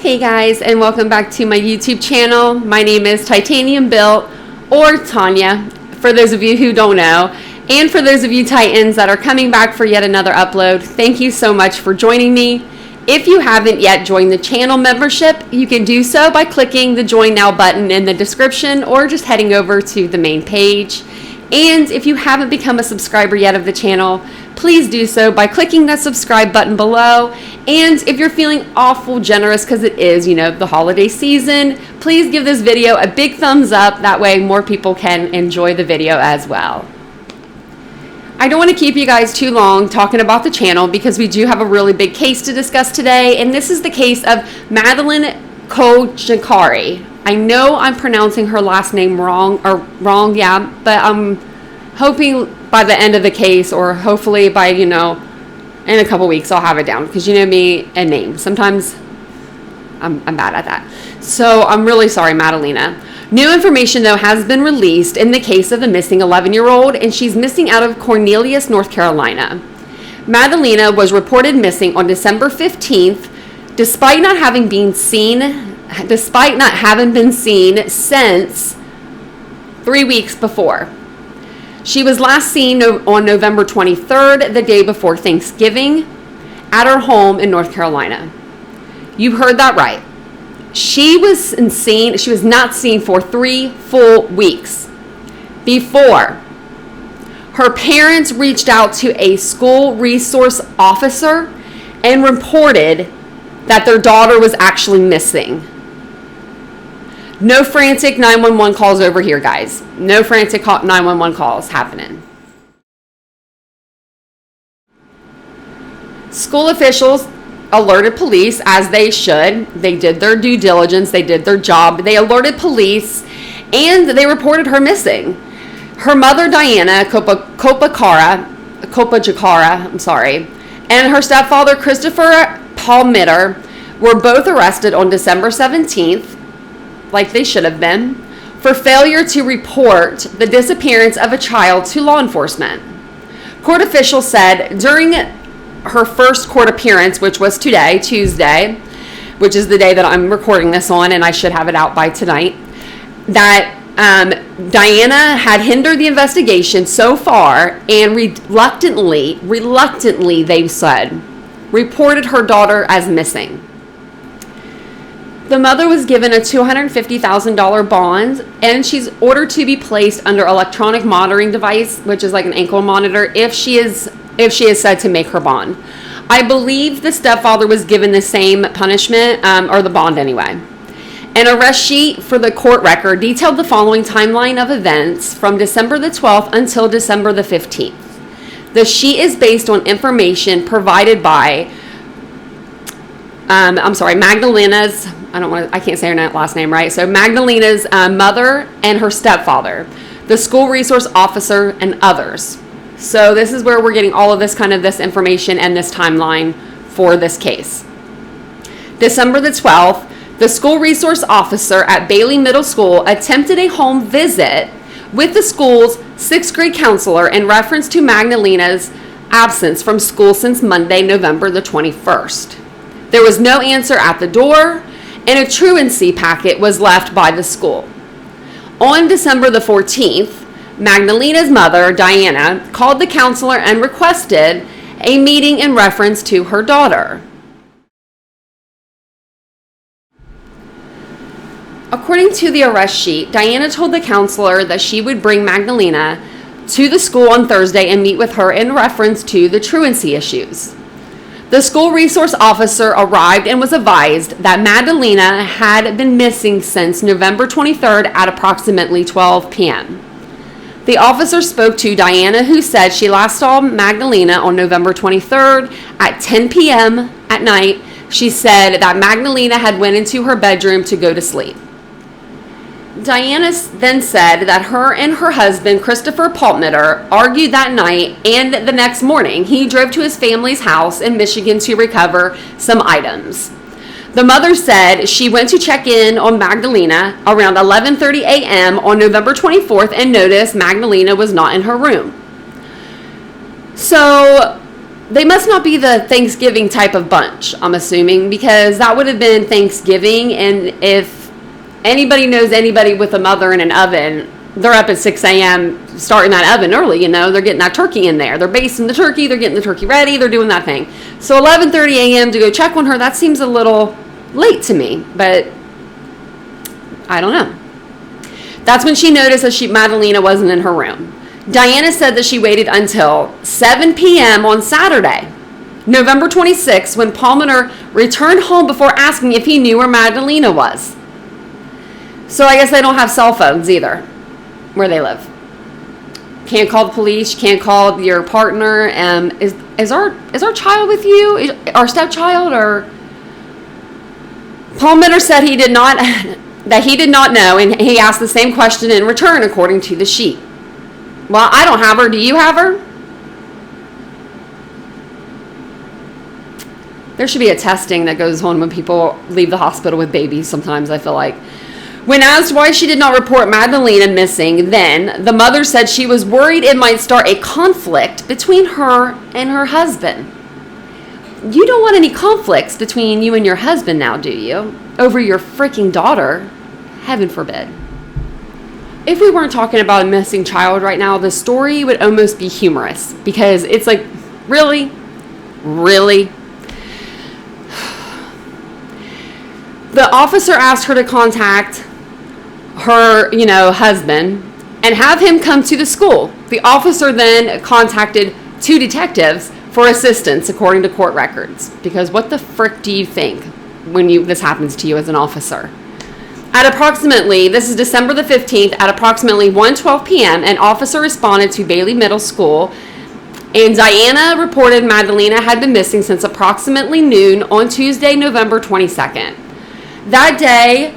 Hey guys, and welcome back to my YouTube channel. My name is TitaniumBuilt, or Tanya, for those of you who don't know. And for those of you Titans that are coming back for yet another upload, thank you so much for joining me. If you haven't yet joined the channel membership, you can do so by clicking the Join Now button in the description or just heading over to the main page. And if you haven't become a subscriber yet of the channel, please do so by clicking that subscribe button below. And if you're feeling awful generous because it is, the holiday season, please give this video a big thumbs up. That way more people can enjoy the video as well. I don't want to keep you guys too long talking about the channel because we do have a really big case to discuss today. And this is the case of Madalina Cojocari. I know I'm pronouncing her last name wrong, but I'm hoping by the end of the case, or hopefully by, in a couple weeks, I'll have it down. Because you know me and names. Sometimes I'm bad at that. So I'm really sorry, Madalina. New information, though, has been released in the case of the missing 11-year-old, and she's missing out of Cornelius, North Carolina. Madalina was reported missing on December 15th, despite not having been seen since 3 weeks before. She was last seen on November 23rd, the day before Thanksgiving, at her home in North Carolina. You heard that right. She was not seen for 3 full weeks before her parents reached out to a school resource officer and reported that their daughter was actually missing. No frantic 911 calls over here, guys. No frantic 911 calls happening. School officials alerted police, as they should. They did their due diligence. They did their job. They alerted police, and they reported her missing. Her mother, Diana Cojocari, and her stepfather, Christopher Palmitter, were both arrested on December 17th, like they should have been, for failure to report the disappearance of a child to law enforcement. Court officials said during her first court appearance, which was today, Tuesday, which is the day that I'm recording this on, and I should have it out by tonight, that Diana had hindered the investigation so far and reluctantly, they said, reported her daughter as missing. The mother was given a $250,000 bond, and she's ordered to be placed under electronic monitoring device, which is like an ankle monitor, if she is said to make her bond. I believe the stepfather was given the same punishment, or the bond anyway. An arrest sheet for the court record detailed the following timeline of events from December the 12th until December the 15th. The sheet is based on information provided by Madalina's, I can't say her last name right. So Madalina's mother and her stepfather, the school resource officer, and others. So this is where we're getting all of this information and this timeline for this case. December the 12th, the school resource officer at Bailey Middle School attempted a home visit with the school's 6th grade counselor in reference to Madalina's absence from school since Monday, November the 21st. There was no answer at the door, and a truancy packet was left by the school. On December the 14th, Madalina's mother, Diana, called the counselor and requested a meeting in reference to her daughter. According to the arrest sheet, Diana told the counselor that she would bring Madalina to the school on Thursday and meet with her in reference to the truancy issues. The school resource officer arrived and was advised that Madalina had been missing since November 23rd at approximately 12 p.m. The officer spoke to Diana, who said she last saw Madalina on November 23rd at 10 p.m. at night. She said that Madalina had went into her bedroom to go to sleep. Diana then said that her and her husband, Christopher Palmitter, argued that night, and the next morning he drove to his family's house in Michigan to recover some items. The mother said she went to check in on Madalina around 11:30 a.m. on November 24th and noticed Madalina was not in her room. So They must not be the Thanksgiving type of bunch, I'm assuming, because that would have been Thanksgiving. And if anybody knows anybody with a mother in an oven, they're up at 6 a.m. starting that oven early, they're getting that turkey in there. They're basting the turkey. They're getting the turkey ready. They're doing that thing. So 11:30 a.m. to go check on her, that seems a little late to me, but I don't know. That's when she noticed that Madalina wasn't in her room. Diana said that she waited until 7 p.m. on Saturday, November 26th, when Palmer returned home before asking if he knew where Madalina was. So I guess they don't have cell phones either, where they live. Can't call the police. Can't call your partner. Is our child with you? Our stepchild? Or Palmer said he did not know, and he asked the same question in return, according to the sheet. Well, I don't have her. Do you have her? There should be a testing that goes on when people leave the hospital with babies sometimes, I feel like. When asked why she did not report Madalina missing then, the mother said she was worried it might start a conflict between her and her husband. You don't want any conflicts between you and your husband now, do you? Over your freaking daughter? Heaven forbid. If we weren't talking about a missing child right now, the story would almost be humorous, because it's like, really? Really? The officer asked her to contact her, husband and have him come to the school. The officer then contacted 2 detectives for assistance, according to court records. Because what the frick do you think when this happens to you as an officer? This is December the 15th, at approximately 1:12 p.m., an officer responded to Bailey Middle School, and Diana reported Madalina had been missing since approximately noon on Tuesday, November 22nd. That day,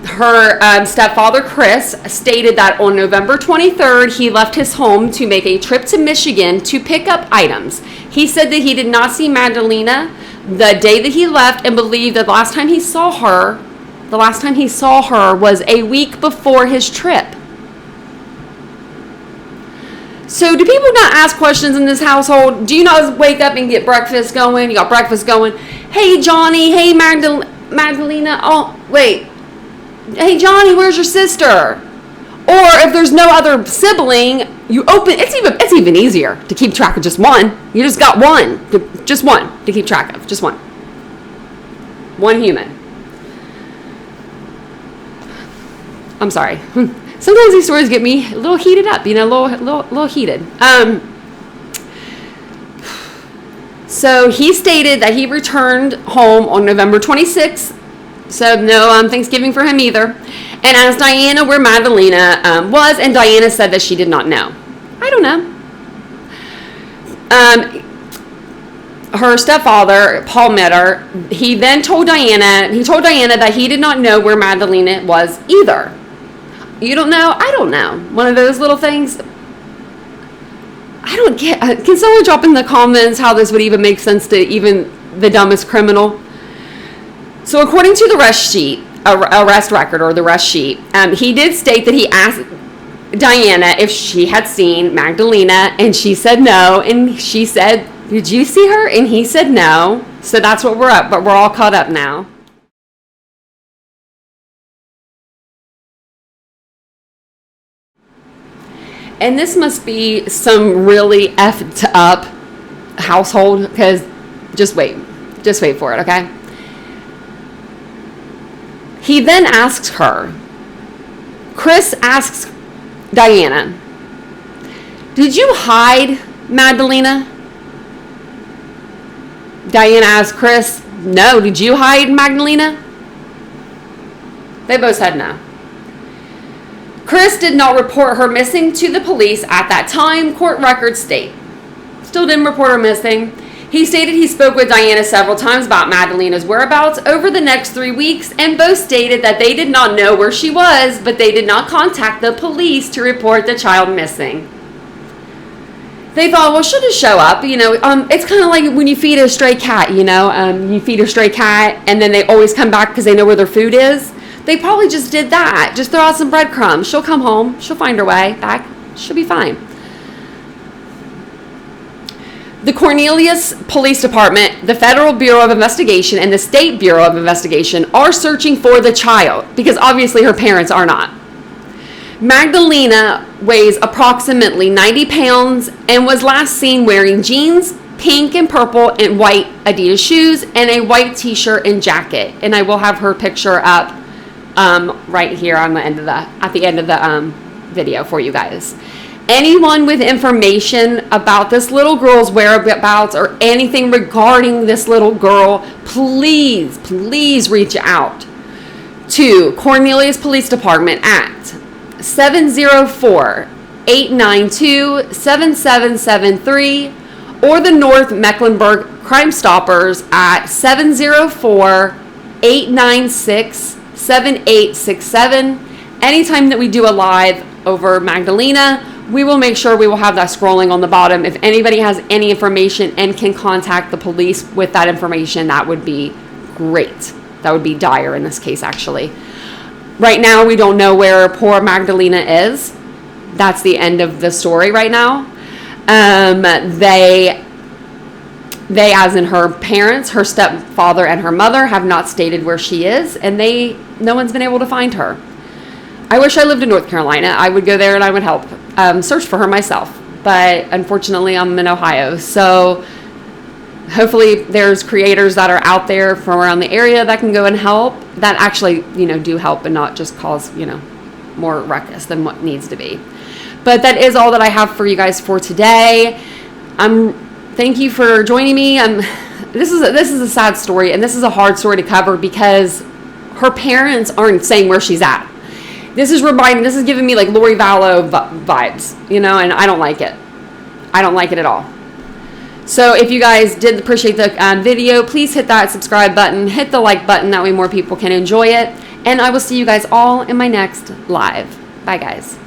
her stepfather, Chris, stated that on November 23rd, he left his home to make a trip to Michigan to pick up items. He said that he did not see Madalina the day that he left, and believed that the last time he saw her was a week before his trip. So do people not ask questions in this household? Do you not wake up and get breakfast going? You got breakfast going. Hey, Johnny. Hey, Madalina. Oh, wait. Hey, Johnny, where's your sister? Or if there's no other sibling, it's even easier to keep track of just one. You just got one to keep track of. Just one. One human. I'm sorry. Sometimes these stories get me a little heated up, a little heated. So he stated that he returned home on November 26th. So no Thanksgiving for him either. And asked Diana where Madalina was, and Diana said that she did not know. I don't know. Her stepfather, Paul Mitter, he then told Diana that he did not know where Madalina was either. You don't know? I don't know. One of those little things. I don't get. Can someone drop in the comments how this would even make sense to even the dumbest criminal? So according to the arrest record, or the arrest sheet, he did state that he asked Diana if she had seen Madalina, and she said no, and she said, did you see her? And he said no. So that's what we're up, but we're all caught up now. And this must be some really effed up household, because just wait for it, okay? He then asks her, Chris asks Diana, did you hide Madalina? Diana asks Chris, no, did you hide Madalina? They both said no. Chris did not report her missing to the police at that time, court records state. Still didn't report her missing. He stated he spoke with Diana several times about Madalina's whereabouts over the next 3 weeks, and both stated that they did not know where she was, but they did not contact the police to report the child missing. They thought, well, she'll just show up, it's kind of like when you feed a stray cat, you feed a stray cat, and then they always come back because they know where their food is. They probably just did that. Just throw out some breadcrumbs. She'll come home. She'll find her way back. She'll be fine. The Cornelius Police Department, the Federal Bureau of Investigation, and the State Bureau of Investigation are searching for the child because obviously her parents are not. Madalina weighs approximately 90 pounds and was last seen wearing jeans, pink and purple and white Adidas shoes, and a white t-shirt and jacket. And I will have her picture up right here on the end of at the end of the video for you guys. Anyone with information about this little girl's whereabouts or anything regarding this little girl, please reach out to Cornelius Police Department at 704-892-7773 or the North Mecklenburg Crime Stoppers at 704-896-7867. Anytime that we do a live over Madalina, we will make sure we will have that scrolling on the bottom. If anybody has any information and can contact the police with that information, that would be great. That would be dire in this case, actually. Right now, we don't know where poor Madalina is. That's the end of the story right now. They, as in her parents, her stepfather and her mother, have not stated where she is, and no one's been able to find her. I wish I lived in North Carolina. I would go there and I would help search for her myself. But unfortunately, I'm in Ohio. So hopefully there's creators that are out there from around the area that can go and help, that actually, do help and not just cause, more ruckus than what needs to be. But that is all that I have for you guys for today. Thank you for joining me. This is a sad story, and this is a hard story to cover because her parents aren't saying where she's at. This is giving me like Lori Vallow vibes, and I don't like it. I don't like it at all. So if you guys did appreciate the video, please hit that subscribe button, hit the like button, that way more people can enjoy it. And I will see you guys all in my next live. Bye, guys.